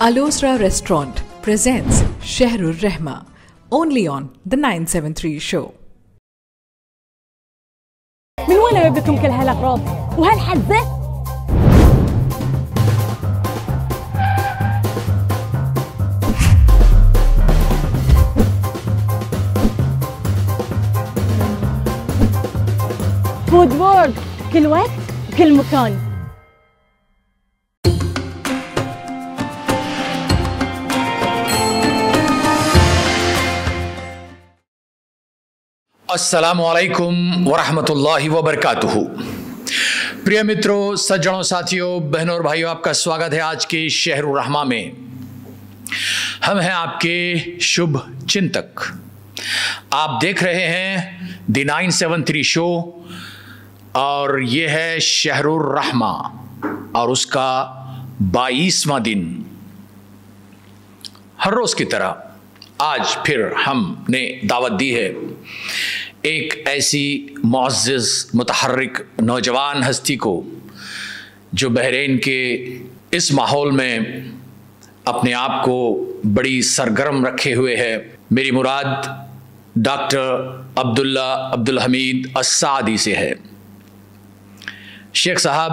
Alosra Restaurant presents Shahrur Rahma, only on The 973 Show. من وين بدكم كل هالأغراض وهالحزة؟ Food وورد كل وقت وكل مكان. अस्सलामु अलैकुम वरहमतुल्लाहि वबरकातुहू। प्रिय मित्रों, सज्जनों, साथियों, बहनों और भाइयों, आपका स्वागत है आज के शहरुर रहमा में। हम हैं आपके शुभ चिंतक। आप देख रहे हैं द 973 शो और ये है शहरुर रहमा और उसका 22वां दिन। हर रोज की तरह आज फिर हमने दावत दी है एक ऐसी मुअज़्ज़िज़ मुतहर्रिक नौजवान हस्ती को जो बहरीन के इस माहौल में अपने आप को बड़ी सरगर्म रखे हुए है। मेरी मुराद डॉक्टर अब्दुल हमीद अस्सादी से है। शेख साहब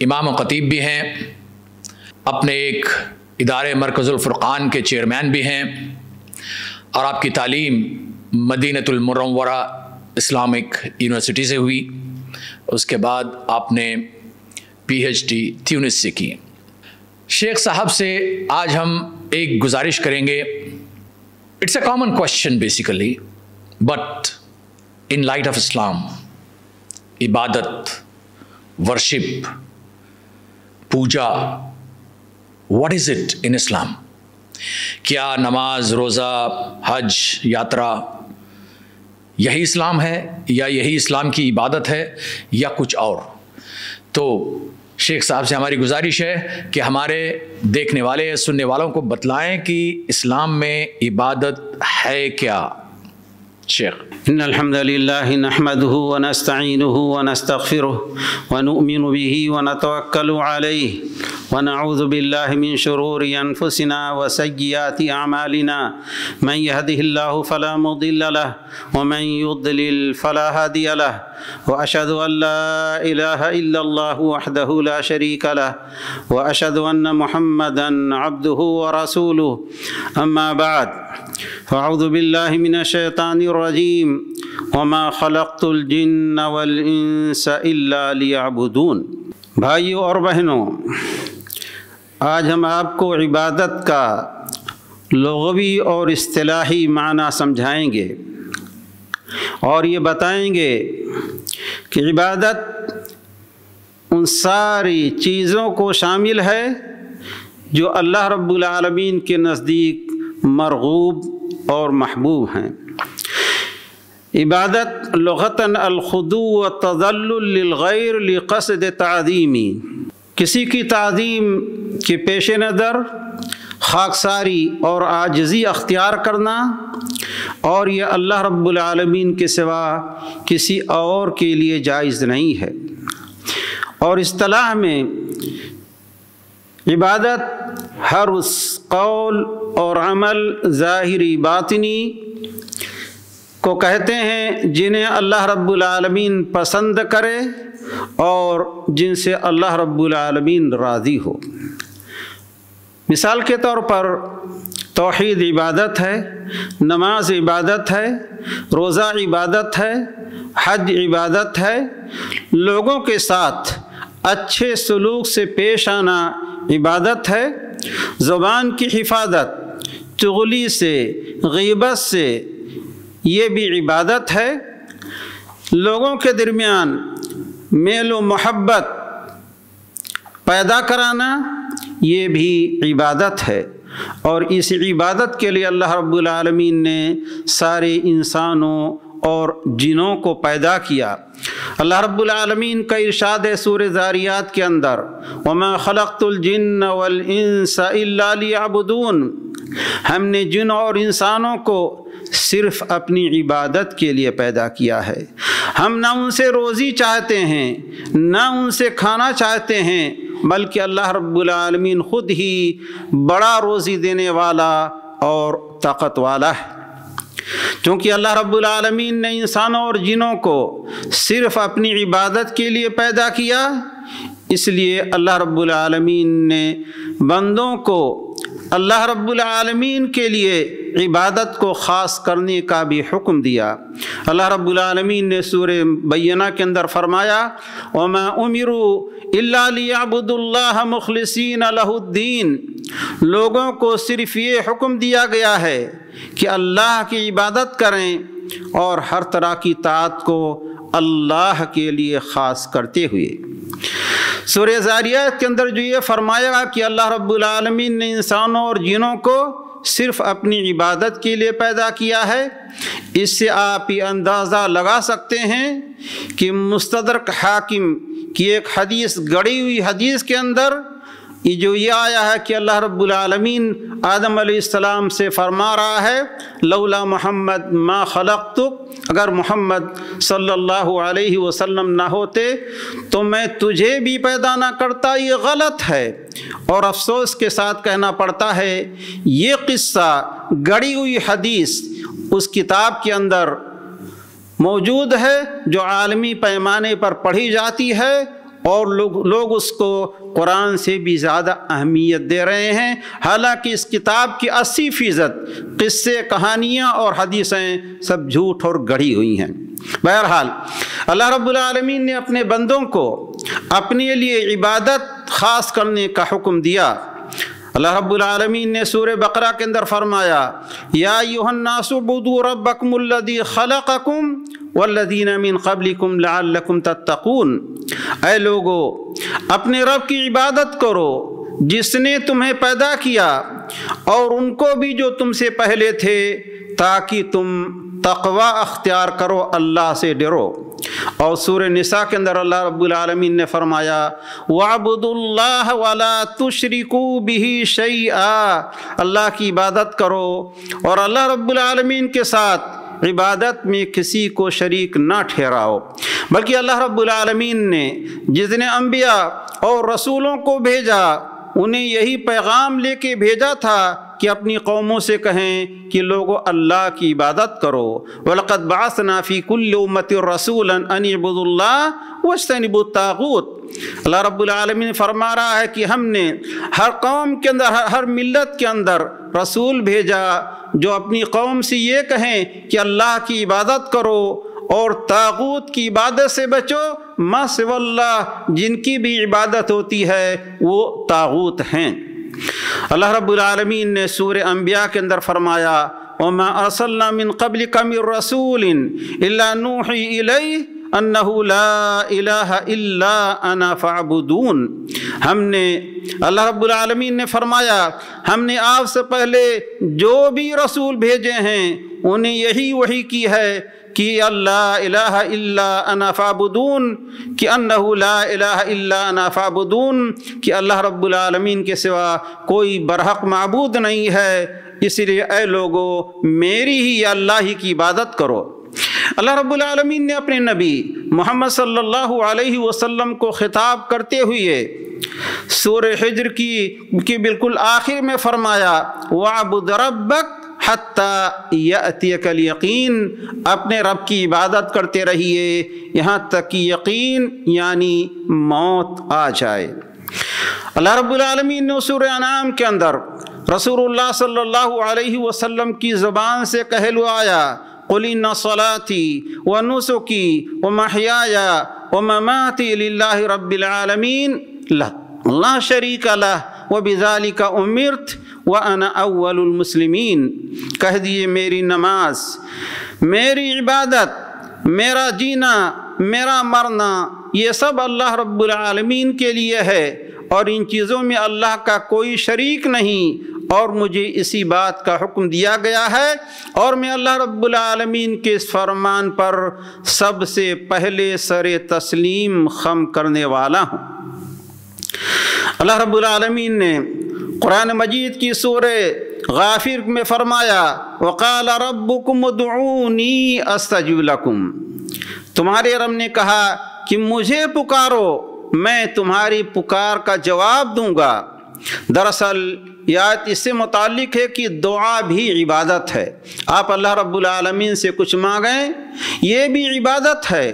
इमाम ख़तीब भी हैं, अपने एक इदारे मरकज़ुल फ़ुरक़ान के चेयरमैन भी हैं और आपकी तालीम मदीनतुल मुनव्वरा इस्लामिक यूनिवर्सिटी से हुई। उसके बाद आपने PhD ट्यूनिस से की। शेख साहब से आज हम एक गुजारिश करेंगे। It's a common question basically, but in light of Islam, इबादत, worship, puja, what is it in Islam? क्या नमाज, रोज़ा, हज, यात्रा यही इस्लाम है या यही इस्लाम की इबादत है या कुछ और? तो शेख साहब से हमारी गुजारिश है कि हमारे देखने वाले, सुनने वालों को बतलाएं कि इस्लाम में इबादत है क्या। शेख। इन्नल हम्दुलिल्लाहि नहमदुहु व नस्तईनुहु व नस्तगफिरुहु व नु'मिनु बिही व नतवक्कलु अलैहि व नऊज़ु बिल्लाहि मिन शुरूरि अनफुसिना व सय्यिआति अअमालिना मन यहदिहिल्लाहु फला मुदिल्ल लहु व मन युद्लिल फला हादिय लहु व अशहदु अन ला इलाहा इल्लल्लाहु वहदहु ला शरीका लहु व अशहदु अन्न मुहम्मदन अब्दुहु व रसूलुहु अम्मा बाद फ़अऊज़ु बिल्लाहि मिनश शैतानिर रजीम वमा खलक़्तुल जिन्न वल इंसा इल्ला लियअबुदून। भाइयों और बहनों, आज हम आपको इबादत का लुग़वी और इस्तिलाही माना समझाएंगे और ये बताएंगे कि इबादत उन सारी चीज़ों को शामिल है जो अल्लाह रब्बुल आलमीन के नज़दीक मरगूब और महबूब हैं। इबादत लुग़तन अल-खुदू व तज़ल्लुल लिल-ग़ैर लिक़स्द ताज़ीमी, किसी की ताज़ीम के पेश नज़र खाकसारी और आजिज़ी अख्तियार करना, और यह अल्लाह रब्बुल आलमीन के सिवा किसी और के लिए जायज़ नहीं है। और इस्तिलाह में इबादत हर उस कौल और अमल ज़ाहिरी बातिनी को कहते हैं जिन्हें अल्लाह रब्बुल आलमीन पसंद करे और जिनसे अल्लाह रब्बुल आलमीन राज़ी हो। मिसाल के तौर पर तौहीद इबादत है, नमाज इबादत है, रोज़ा इबादत है, हज इबादत है, लोगों के साथ अच्छे सलूक से पेश आना इबादत है, ज़ुबान की हिफाजत चुगली से, गीबत से, ये भी इबादत है, लोगों के दरमियान मेल व मोहब्बत पैदा कराना ये भी इबादत है। और इस इबादत के लिए अल्लाह रब्बुल आलमीन ने सारे इंसानों और जिनों को पैदा किया। अल्लाह रब्बुल आलमीन का इरशाद है सूरह ज़ारियात के अंदर, वमा खलक़्तुल जिन्न वल इंसा इल्ला लियअबुदून, हमने जिन और इंसानों को सिर्फ़ अपनी इबादत के लिए पैदा किया है। हम ना उनसे रोज़ी चाहते हैं, ना उनसे खाना चाहते हैं, بلکہ اللہ رب العالمین خود ہی بڑا روزی دینے والا اور طاقت والا ہے۔ چونکہ اللہ رب العالمین نے انسانوں اور جنوں کو صرف اپنی عبادت کے لیے پیدا کیا، اس لیے اللہ رب العالمین نے بندوں کو اللہ رب العالمین کے لیے عبادت کو خاص کرنے کا بھی حکم دیا۔ اللہ رب العالمین نے سورہ بینہ کے اندر فرمایا وَمَا أُمِرُوا إِلَّا لِيَعْبُدُوا اللَّهَ مُخْلِصِينَ لَهُ الدِّينَ، لوگوں کو صرف یہ حکم دیا گیا ہے کہ اللہ کی عبادت کریں اور ہر طرح کی طاعت کو اللہ کے لیے خاص کرتے ہوئے۔ سورہ ذاریات کے اندر جو یہ فرمایا گا کہ اللہ رب العالمین نے انسانوں اور جنوں کو صرف اپنی عبادت کے لیے پیدا کیا ہے، اس سے آپ یہ اندازہ لگا سکتے ہیں کہ مستدرک حاکم کی ایک حدیث، گڑی ہوئی حدیث کے اندر یہ آیا ہے کہ اللہ رب العالمین آدم علیہ السلام سے فرما رہا ہے لولا محمد ما خلقتک، اگر محمد صلی اللہ علیہ وسلم نہ ہوتے تو میں تجھے بھی پیدا نہ کرتا۔ یہ غلط ہے اور افسوس کے ساتھ کہنا پڑتا ہے یہ قصہ، گڑی ہوئی حدیث اس کتاب کے اندر موجود ہے جو عالمی پیمانے پر پڑھی جاتی ہے اور لوگ اس کو قرآن سے بھی زیادہ اہمیت دے رہے ہیں، حالانکہ اس کتاب کی 80% قصے، کہانیاں اور حدیثیں سب جھوٹ اور گڑھی ہوئی ہیں۔ بہرحال اللہ رب العالمین نے اپنے بندوں کو اپنے لیے عبادت خاص کرنے کا حکم دیا۔ اللہ رب العالمین نے سورہ بقرہ کے اندر فرمایا یا ایھا الناس اعبدوا ربکم الذی خلقکم والذین من قبلکم لعلکم تتقون، اے لوگو اپنے رب کی عبادت کرو جس نے تمہیں پیدا کیا اور ان کو بھی جو تم سے پہلے تھے، تاکہ تم تقوی اختیار کرو، اللہ سے ڈرو۔ اور سورہ نساء کے اندر اللہ رب العالمین نے فرمایا وَاعْبُدُوا اللَّهَ وَلَا تُشْرِكُوا بِهِ شَيْئًا، اللہ کی عبادت کرو اور اللہ رب العالمین کے ساتھ عبادت میں کسی کو شریک نہ ٹھہراؤ۔ بلکہ اللہ رب العالمین نے جتنے انبیاء اور رسولوں کو بھیجا انہیں یہی پیغام لے کے بھیجا تھا کہ اپنی قوموں سے کہیں کہ لوگو اللہ کی عبادت کرو۔ وَلَقَدْ بَعَثْنَا فِي كُلِّ أُمَّةٍ رَسُولًا أَنِ اعْبُدُوا اللَّهَ وَاجْتَنِبُوا الطَّاغُوتَ، اللہ رب العالمین فرما رہا ہے کہ ہم نے ہر قوم کے اندر، ہر ملت کے اندر رسول بھیجا جو اپنی قوم سے یہ کہیں کہ اللہ کی عبادت کرو اور طاغوت کی عبادت سے بچو، ما سوی اللہ، جن کی بھی عبادت ہوتی ہے وہ طاغوت ہیں۔ اللہ رب العالمین نے سورہ انبیاء کے اندر فرمایا وَمَا أَرْسَلْنَا مِن قَبْلِكَ مِن رَّسُولٍ إِلَّا نُوحِي إِلَيْهِ أَنَّهُ لَا إِلَٰهَ إِلَّا أَنَا فَاعْبُدُونِ، ہم نے، اللہ رب العالمین نے فرمایا ہم نے آپ سے پہلے جو بھی رسول بھیجے ہیں انہیں یہی وحی کی ہے کہ اللہ الہ الا انا فعبدون، کہ انہ لا الہ الا انا فعبدون، کہ اللہ رب العالمین کے سوا کوئی برحق معبود نہیں ہے، اس لیے اے لوگو میری ہی اللہ ہی کی عبادت کرو۔ اللہ رب العالمین نے اپنے نبی محمد صلی اللہ علیہ وسلم کو خطاب کرتے ہوئے سورہ حجر کی بالکل آخر میں فرمایا وَاعْبُدْ رَبَّكَ حَتَّى يَأْتِيَكَ الْيَقِينُ، اپنے رب کی عبادت کرتے رہیے یہاں تک کہ یقین یعنی موت آ جائے۔ اللہ رب العالمین نے سورہ انعام کے اندر رسول اللہ صلی اللہ علیہ وسلم کی زبان سے کہلوایا قُلْ إِنَّ صَلَاتِي وَنُسُكِي وَمَحْيَايَ وَمَمَاتِي لِلَّهِ رَبِّ الْعَالَمِينَ لَا شَرِيكَ لَهُ وَبِذَلِكَ أُمِرْتُ وَأَنَا أَوَّلُ الْمُسْلِمِينَ، کہہ دیے میری نماز، میری عبادت، میرا جینا، میرا مرنا، یہ سب اللہ رب العالمین کے لیے ہے اور ان چیزوں میں اللہ کا کوئی شریک نہیں، اور مجھے اسی بات کا حکم دیا گیا ہے اور میں اللہ رب العالمین کے اس فرمان پر سب سے پہلے سر تسلیم خم کرنے والا ہوں۔ اللہ رب العالمین نے قرآن مجید کی سورہ غافر میں فرمایا وَقَالَ رَبُّكُمُ ادْعُونِي أَسْتَجِبْ لَكُمْ، تمہارے رب نے کہا کہ مجھے پکارو मैं तुम्हारी पुकार का जवाब दूंगा। दरअसल यह आयत इससे मुताल्लिक है कि दुआ भी इबादत है। आप अल्लाह रब्बुल आलमीन से कुछ मांगें, ये भी इबादत है।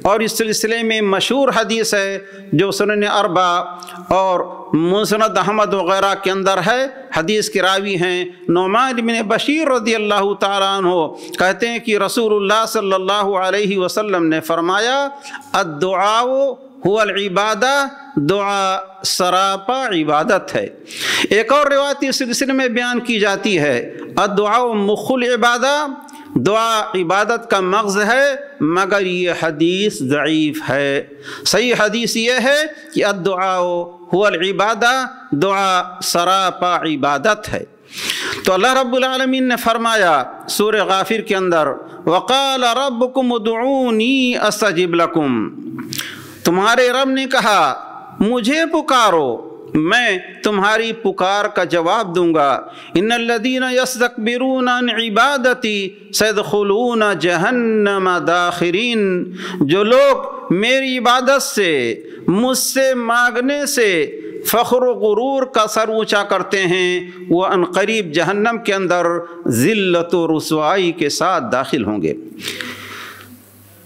और इस सिलसिले में मशहूर हदीस है जो सुनन अरबा और मुस्नद अहमद वग़ैरह के अंदर है। हदीस के रावी हैं नुमान इब्न बशीर रज़ियल्लाहु ताला अन्हु, कहते हैं कि रसूलुल्लाह सल्लल्लाहु अलैहि वसल्लम ने फरमाया, अद्दुआउ हुवल इबादा, दुआ सरापा इबादत है। एक और रिवायत इस सिलसिले में बयान की जाती है, अद्दुआउ मुखुल इबादा, दुआ इबादत का मग़ज़ है, मगर ये हदीस ज़ईफ़ है। सही हदीस ये है कि अद्दुआउ हुवल इबादा, दुआ सरापा इबादत है। तो अल्लाह रब्बुल आलमीन ने फरमाया सूरह गाफिर के अंदर, वक़ाल रब्बुकुम उदऊनी अस्तजिब लकुम, तुम्हारे रब ने कहा मुझे पुकारो, मैं तुम्हारी पुकार का जवाब दूंगा। इन्नल्लज़ीना यस्तकबिरून अन इबादती सयदखुलून जहन्नम दाखिरीन, जो लोग मेरी इबादत से, मुझसे मांगने से फ़ख्र गुरूर का सर ऊँचा करते हैं, वो अनक़रीब जहन्नम के अंदर ज़िल्लत व रुसवाई के साथ दाखिल होंगे।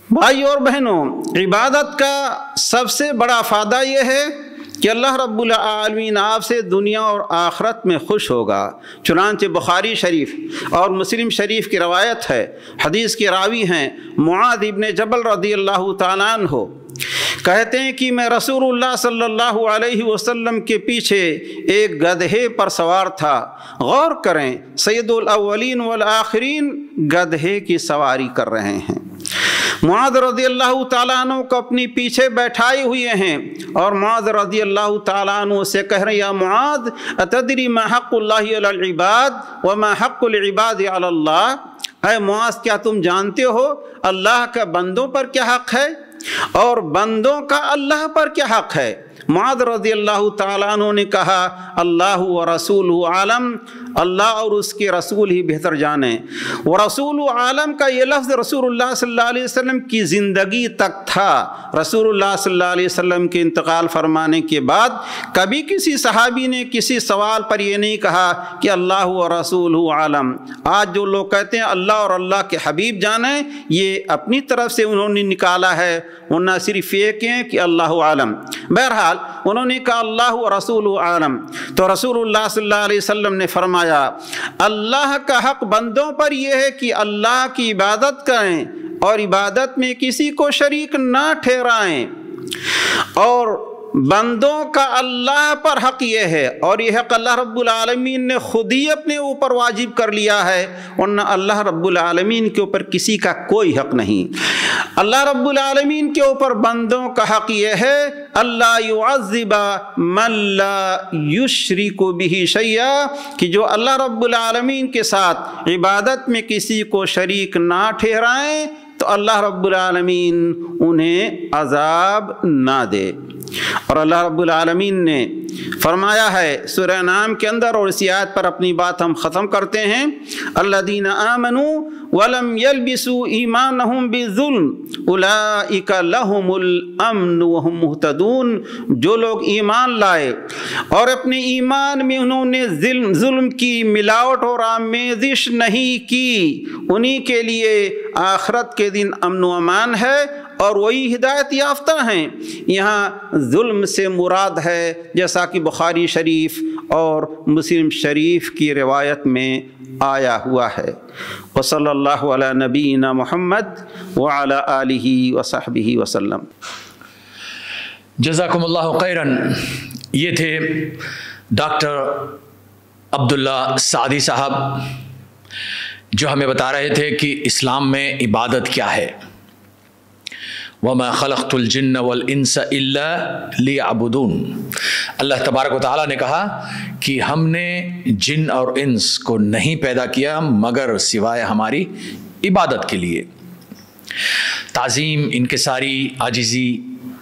भाई और बहनों, इबादत का सबसे बड़ा फ़ायदा ये है कि अल्लाह रब्बुल आलमीन आपसे दुनिया और आखरत में खुश होगा। चुनांचे बुखारी शरीफ और मुस्लिम शरीफ की रवायत है, हदीस के रावी हैं मुआद इब्न जबल रज़ियल्लाहु ताला अन्हु, कहते हैं कि मैं रसूलुल्लाह सल्लल्लाहु अलैहि वसल्लम के पीछे एक गधे पर सवार था। गौर करें, सैयदुल अव्वलीन वल आखिरीन गधे की सवारी कर रहे हैं। मुआद रज़ियल्लाहु ताला अन्हु को अपनी पीछे बैठाए हुए हैं और मुआद रज़ियल्लाहु ताला अन्हु से कह रहे हैं, या मुआद अतदरी मा हक़्क़ुल्लाहि अलल इबाद व मा हक़्क़ुल इबाद अलल्लाह, ऐ मुआद क्या तुम जानते हो अल्लाह का बंदों पर क्या हक़ है और बंदों का अल्लाह पर क्या हक़ है? मुआद रज़ियल्लाहु ताला अन्हु ने कहा, अल्लाह व रसूलुहु आलम, अल्लाह और उसके रसूल ही बेहतर जाने। व रसूलु आलम का ये लफ्ज़ रसूलुल्लाह सल्लल्लाहु अलैहि वसल्लम की ज़िंदगी तक था। रसूलुल्लाह सल्लल्लाहु अलैहि वसल्लम के इंतकाल फरमाने के बाद कभी किसी सहाबी ने किसी सवाल पर यह नहीं कहा कि अल्लाह व रसूलुहु आलम। आज जो लोग कहते हैं अल्लाह और अल्लाह के हबीब जाने, ये अपनी तरफ से उन्होंने निकाला है, वरना सिर्फ ये कहें कि अल्लाह आलम। बहरहाल उन्होंने कहा अल्लाह व रसूलुहु आलम, तो रसूलुल्लाह सल्लल्लाहु अलैहि वसल्लम ने फरमाया, अल्लाह का हक बंदों पर यह है कि अल्लाह की इबादत करें और इबादत में किसी को शरीक ना ठहराएं, और बंदों का अल्लाह पर हक ये है, और यह हक अल्लाह रब्बुल आलमीन ने खुद ही अपने ऊपर वाजिब कर लिया है, वरना अल्लाह रब्बुल आलमीन के ऊपर किसी का कोई हक नहीं। अल्लाह रब्बुल आलमीन के ऊपर बंदों का हक ये है, अल्लाह युअज़्ज़िबा मन ला युश्रिकु बिही शैया, कि जो अल्लाह रब्बुल आलमीन के साथ इबादत में किसी को शरीक ना ठहराएं, तो अल्लाह रब्बुल आलमीन उन्हें अज़ाब ना दे। और अल्लाह रब्बुल आलमीन ने फरमाया है सूरह नाम के अंदर, और इसी आयत पर अपनी बात हम ख़त्म करते हैं, अल्लज़ीना आमनू वलम यल्बिसू ईमानहुम बिज़ुल्म उलाइका लहुमुल अम्न व हुम मुहतदून, जो लोग ईमान लाए और अपने ईमान में उन्होंने जुल्म की मिलावट और आमेज़िश नहीं की, उन्हीं के लिए आखिरत के दिन अमन व अमान है और वही हिदायत याफ्ता हैं। यहाँ जुल्म से मुराद है, जैसा कि बुखारी शरीफ और मुस्लिम शरीफ की रिवायत में आया हुआ है। व सल्लल्लाहु अला नबीना मुहम्मद व अला आलिहि व सहबिहि वसल्लम। जज़ाकुमुल्लाहु खैरन। ये थे डॉक्टर अब्दुल्ला सादी साहब, जो हमें बता रहे थे कि इस्लाम में इबादत क्या है। वमा खलक़तुल जिन्न वल इंसा इल्ला लियअबुदून। अल्लाह तबारक व तआला ने कहा कि हमने जिन और इंस को नहीं पैदा किया मगर सिवाय हमारी इबादत के लिए। ताज़ीम, इनकिसारी, आजिज़ी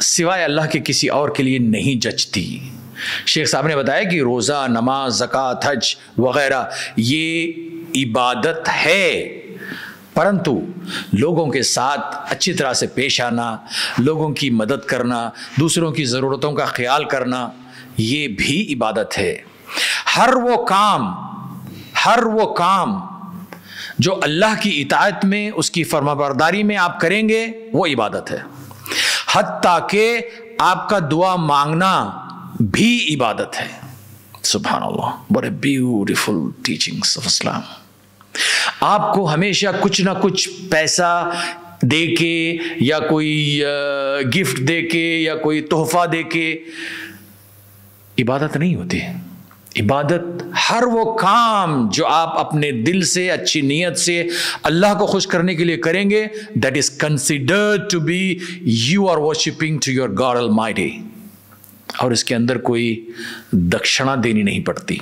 सिवाय अल्लाह के किसी और के लिए नहीं जचती। शेख साहब ने बताया कि रोज़ा, नमाज, ज़कात, हज वग़ैरह ये इबादत है, परंतु लोगों के साथ अच्छी तरह से पेश आना, लोगों की मदद करना, दूसरों की ज़रूरतों का ख्याल करना, ये भी इबादत है। हर वो काम जो अल्लाह की इताअत में, उसकी फरमाबरदारी में आप करेंगे, वो इबादत है। हत्ता कि आपका दुआ मांगना भी इबादत है। सुभान अल्लाह, what a beautiful teachings of Islam. आपको हमेशा कुछ ना कुछ पैसा दे के या कोई गिफ्ट दे के या कोई तोहफा दे के इबादत नहीं होती। इबादत हर वो काम जो आप अपने दिल से, अच्छी नीयत से अल्लाह को खुश करने के लिए करेंगे, that is considered to be you are worshipping to your God Almighty. और इसके अंदर कोई दक्षिणा देनी नहीं पड़ती,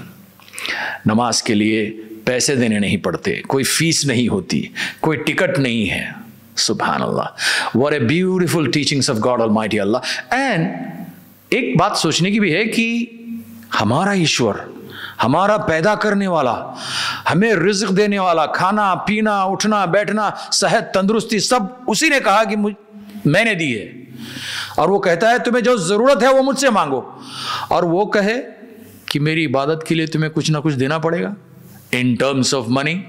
नमाज के लिए पैसे देने नहीं पड़ते, कोई फीस नहीं होती, कोई टिकट नहीं है। सुभान अल्लाह, what a beautiful teachings of God almighty Allah. And एक बात सोचने की भी है कि हमारा ईश्वर, हमारा पैदा करने वाला, हमें रिज़्क़ देने वाला, खाना पीना, उठना बैठना, सेहत तंदुरुस्ती सब उसी ने कहा कि मैंने दी है। और वो कहता है तुम्हें जो ज़रूरत है वो मुझसे मांगो, और वो कहे कि मेरी इबादत के लिए तुम्हें कुछ ना कुछ देना पड़ेगा, इन टर्म्स ऑफ मनी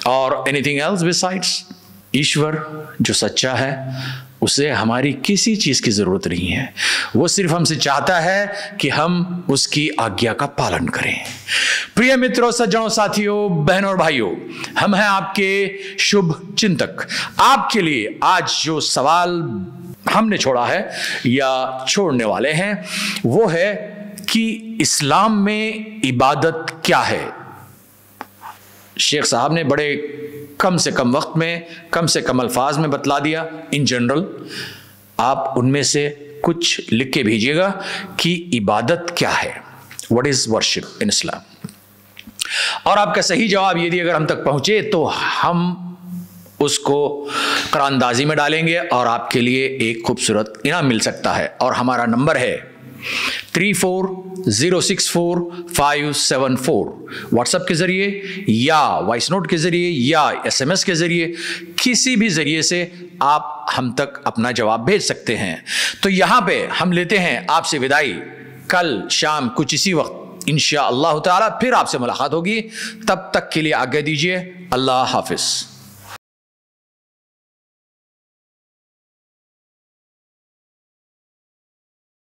और एनीथिंग एल्स बिसाइड्स। ईश्वर जो सच्चा है उसे हमारी किसी चीज़ की ज़रूरत नहीं है, वो सिर्फ हमसे चाहता है कि हम उसकी आज्ञा का पालन करें। प्रिय मित्रों, सज्जनों, साथियों, बहनों और भाइयों, हम हैं आपके शुभ चिंतक। आपके लिए आज जो सवाल हमने छोड़ा है या छोड़ने वाले हैं वो है कि इस्लाम में इबादत क्या है। शेख साहब ने बड़े कम से कम वक्त में, कम से कम अल्फाज में बतला दिया इन जनरल। आप उनमें से कुछ लिख के भेजिएगा कि इबादत क्या है, व्हाट इज वर्शिप इन इस्लाम। और आपका सही जवाब यदि अगर हम तक पहुंचे तो हम उसको क़ुरानदाज़ी में डालेंगे और आपके लिए एक खूबसूरत इनाम मिल सकता है। और हमारा नंबर है 34064574। व्हाट्सएप के ज़रिए या वॉइस नोट के ज़रिए या SMS के ज़रिए, किसी भी ज़रिए से आप हम तक अपना जवाब भेज सकते हैं। तो यहाँ पे हम लेते हैं आपसे विदाई। कल शाम कुछ इसी वक्त इंशाअल्लाह ताला फिर आपसे मुलाकात होगी। तब तक के लिए आज्ञा दीजिए। अल्लाह हाफिज़।